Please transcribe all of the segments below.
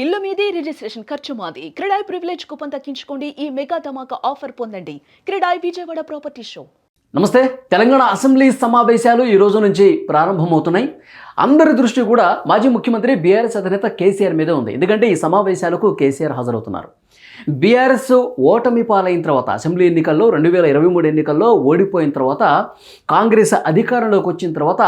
ఇల్లు మీది రిజిస్ట్రేషన్ ఖర్చు మాది. క్రెడాయ్ ప్రివిలేజ్ కూపన్ తగ్గించుకోండి. ఈ మెగా ధమాకా ఆఫర్ పొందండి. CREDAI Vijayawada property show. నమస్తే. తెలంగాణ అసెంబ్లీ సమావేశాలు ఈ రోజు నుంచి ప్రారంభమవుతున్నాయి. అందరి దృష్టి కూడా మాజీ ముఖ్యమంత్రి బీఆర్ఎస్ అధినేత కేసీఆర్ మీదే ఉంది. ఎందుకంటే ఈ సమావేశాలకు కేసీఆర్ హాజరవుతున్నారు. బీఆర్ఎస్ ఓటమి పాలైన తర్వాత అసెంబ్లీ ఎన్నికల్లో 2023 ఎన్నికల్లో ఓడిపోయిన తర్వాత కాంగ్రెస్ అధికారంలోకి వచ్చిన తర్వాత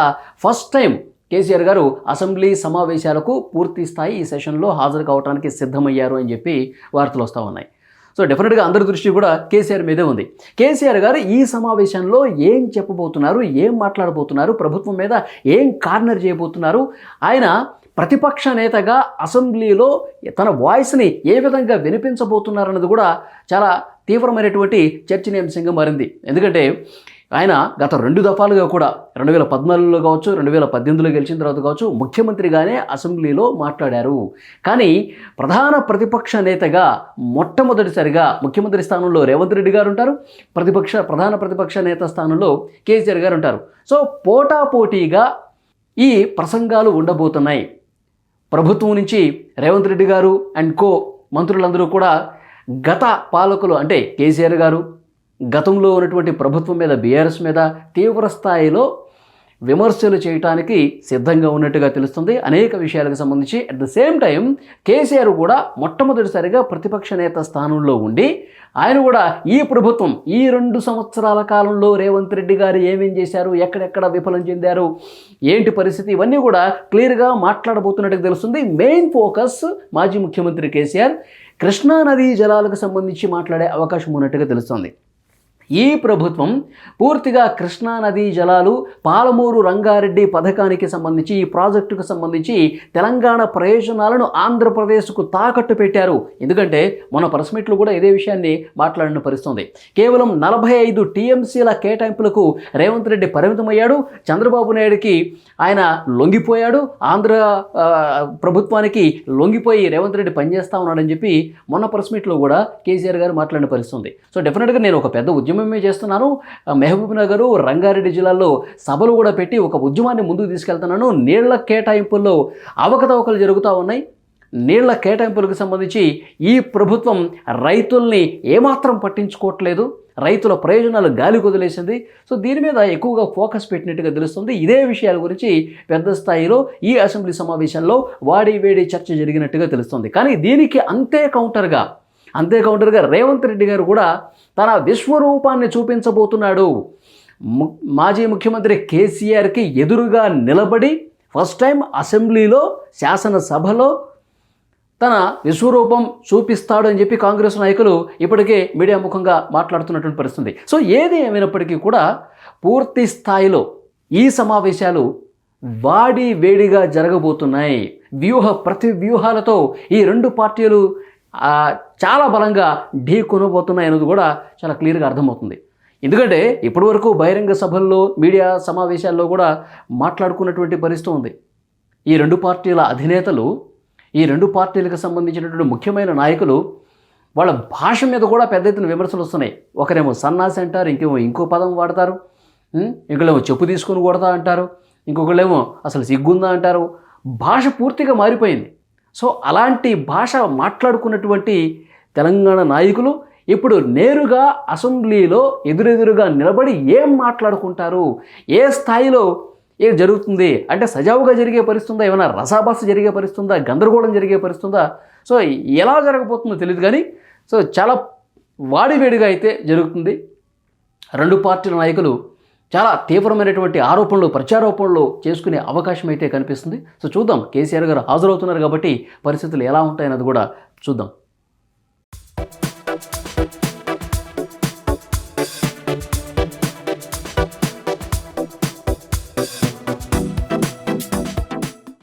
ఫస్ట్ టైం కేసీఆర్ గారు అసెంబ్లీ సమావేశాలకు పూర్తి స్థాయి ఈ సెషన్లో హాజరు కావడానికి సిద్ధమయ్యారు అని చెప్పి వార్తలు వస్తూ ఉన్నాయి. సో డెఫినెట్గా అందరి దృష్టి కూడా కేసీఆర్ మీదే ఉంది. కేసీఆర్ గారు ఈ సమావేశంలో ఏం చెప్పబోతున్నారు, ఏం మాట్లాడబోతున్నారు, ప్రభుత్వం మీద ఏం కార్నర్ చేయబోతున్నారు, ఆయన ప్రతిపక్ష నేతగా అసెంబ్లీలో తన వాయిస్ని ఏ విధంగా వినిపించబోతున్నారన్నది కూడా చాలా తీవ్రమైనటువంటి చర్చనీయాంశంగా మారింది. ఎందుకంటే ఆయన గత 2 దఫాలుగా కూడా 2014లో కావచ్చు, 2018లో గెలిచిన తర్వాత కావచ్చు ముఖ్యమంత్రిగానే అసెంబ్లీలో మాట్లాడారు. కానీ ప్రధాన ప్రతిపక్ష నేతగా మొట్టమొదటిసారిగా ముఖ్యమంత్రి స్థానంలో రేవంత్ రెడ్డి గారు ఉంటారు, ప్రధాన ప్రతిపక్ష నేత స్థానంలో కేసీఆర్ గారు ఉంటారు. సో పోటాపోటీగా ఈ ప్రసంగాలు ఉండబోతున్నాయి. ప్రభుత్వం నుంచి రేవంత్ రెడ్డి గారు అండ్ కో మంత్రులందరూ కూడా గత పాలకులు అంటే కేసీఆర్ గారు గతంలో ఉన్నటువంటి ప్రభుత్వం మీద బీఆర్ఎస్ మీద తీవ్ర స్థాయిలో విమర్శలు చేయడానికి సిద్ధంగా ఉన్నట్టుగా తెలుస్తుంది. అనేక విషయాలకు సంబంధించి at the same time KCR కూడా మొట్టమొదటిసారిగా ప్రతిపక్ష నేత స్థానంలో ఉండి ఆయన కూడా ఈ ప్రభుత్వం ఈ 2 సంవత్సరాల కాలంలో రేవంత్ రెడ్డి గారు ఏమేం చేశారు, ఎక్కడెక్కడ విఫలం చెందారు, ఏంటి పరిస్థితి, ఇవన్నీ కూడా క్లియర్గా మాట్లాడబోతున్నట్టుగా తెలుస్తుంది. మెయిన్ ఫోకస్ మాజీ ముఖ్యమంత్రి కేసీఆర్ కృష్ణా నదీ జలాలకు సంబంధించి మాట్లాడే అవకాశం ఉన్నట్టుగా తెలుస్తుంది. ఈ ప్రభుత్వం పూర్తిగా కృష్ణా నదీ జలాలు పాలమూరు రంగారెడ్డి పథకానికి సంబంధించి ఈ ప్రాజెక్టుకు సంబంధించి తెలంగాణ ప్రయోజనాలను ఆంధ్రప్రదేశ్కు తాకట్టు పెట్టారు. ఎందుకంటే మన ప్రెస్ మీట్లో కూడా ఇదే విషయాన్ని మాట్లాడిన పరిస్థితుంది. కేవలం 45 టీఎంసీల కేటాయింపులకు రేవంత్ రెడ్డి పరిమితమయ్యాడు. చంద్రబాబు నాయుడుకి ఆయన లొంగిపోయాడు. ఆంధ్ర ప్రభుత్వానికి లొంగిపోయి రేవంత్ రెడ్డి పనిచేస్తా ఉన్నాడని చెప్పి మొన్న ప్రెస్ మీట్లో కూడా కేసీఆర్ గారు మాట్లాడిన పరిస్థితుంది. సో డెఫినెట్గా నేను ఒక పెద్ద ఉద్యమమే చేస్తున్నాను, మహబూబ్ నగర్ రంగారెడ్డి జిల్లాల్లో సభలు కూడా పెట్టి ఒక ఉద్యమాన్ని ముందుకు తీసుకెళ్తున్నాను, నీళ్ల కేటాయింపుల్లో అవకతవకలు జరుగుతూ ఉన్నాయి, నీళ్ల కేటాయింపులకు సంబంధించి ఈ ప్రభుత్వం రైతుల్ని ఏమాత్రం పట్టించుకోవట్లేదు, రైతుల ప్రయోజనాలు గాలి కుదిలేసింది. సో దీని మీద ఎక్కువగా ఫోకస్ పెట్టినట్టుగా తెలుస్తుంది. ఇదే విషయాల గురించి పెద్ద స్థాయిలో ఈ అసెంబ్లీ సమావేశంలో వాడి వేడి చర్చ జరిగినట్టుగా తెలుస్తుంది. కానీ దీనికి అంతే కౌంటర్గా రేవంత్ రెడ్డి గారు కూడా తన విశ్వరూపాన్ని చూపించబోతున్నాడు. మాజీ ముఖ్యమంత్రి కేసీఆర్కి ఎదురుగా నిలబడి ఫస్ట్ టైం అసెంబ్లీలో శాసనసభలో తన విశ్వరూపం చూపిస్తాడు అని చెప్పి కాంగ్రెస్ నాయకులు ఇప్పటికే మీడియా ముఖంగా మాట్లాడుతున్నటువంటి పరిస్థితి. సో ఏది ఏమైనప్పటికీ కూడా పూర్తి స్థాయిలో ఈ సమావేశాలు వాడి వేడిగా జరగబోతున్నాయి. ప్రతి వ్యూహాలతో ఈ 2 పార్టీలు చాలా బలంగా ఢీ కొనబోతున్నాయి అనేది కూడా చాలా క్లియర్గా అర్థమవుతుంది. ఎందుకంటే ఇప్పటివరకు బహిరంగ సభల్లో మీడియా సమావేశాల్లో కూడా మాట్లాడుకున్నటువంటి పరిస్థితి ఉంది. ఈ 2 పార్టీల అధినేతలు, ఈ 2 పార్టీలకు సంబంధించినటువంటి ముఖ్యమైన నాయకులు వాళ్ళ భాష మీద కూడా పెద్ద ఎత్తున విమర్శలు వస్తున్నాయి. ఒకరేమో సన్నాసి అంటారు, ఇంకో పదం వాడతారు, ఇంకొకళ్ళేమో చెప్పు తీసుకొని కొడతా అంటారు, ఇంకొకళ్ళేమో అసలు సిగ్గుందా అంటారు. భాష పూర్తిగా మారిపోయింది. సో అలాంటి భాష మాట్లాడుకున్నటువంటి తెలంగాణ నాయకులు ఇప్పుడు నేరుగా అసెంబ్లీలో ఎదురెదురుగా నిలబడి ఏం మాట్లాడుకుంటారు, ఏ స్థాయిలో ఏం జరుగుతుంది అంటే సజావుగా జరిగే పరిస్థితుందా, ఏమైనా రసాభాస జరిగే పరిస్థితుందా, గందరగోళం జరిగే పరిస్థితుందా, సో ఎలా జరగబోతుందో తెలియదు. కానీ సో చాలా వాడివేడిగా అయితే జరుగుతుంది. 2 పార్టీల నాయకులు చాలా తీవ్రమైనటువంటి ప్రత్యారోపణలు చేసుకునే అవకాశం అయితే కనిపిస్తుంది. సో చూద్దాం, కేసీఆర్ గారు హాజరవుతున్నారు కాబట్టి పరిస్థితులు ఎలా ఉంటాయన్నది కూడా చూద్దాం.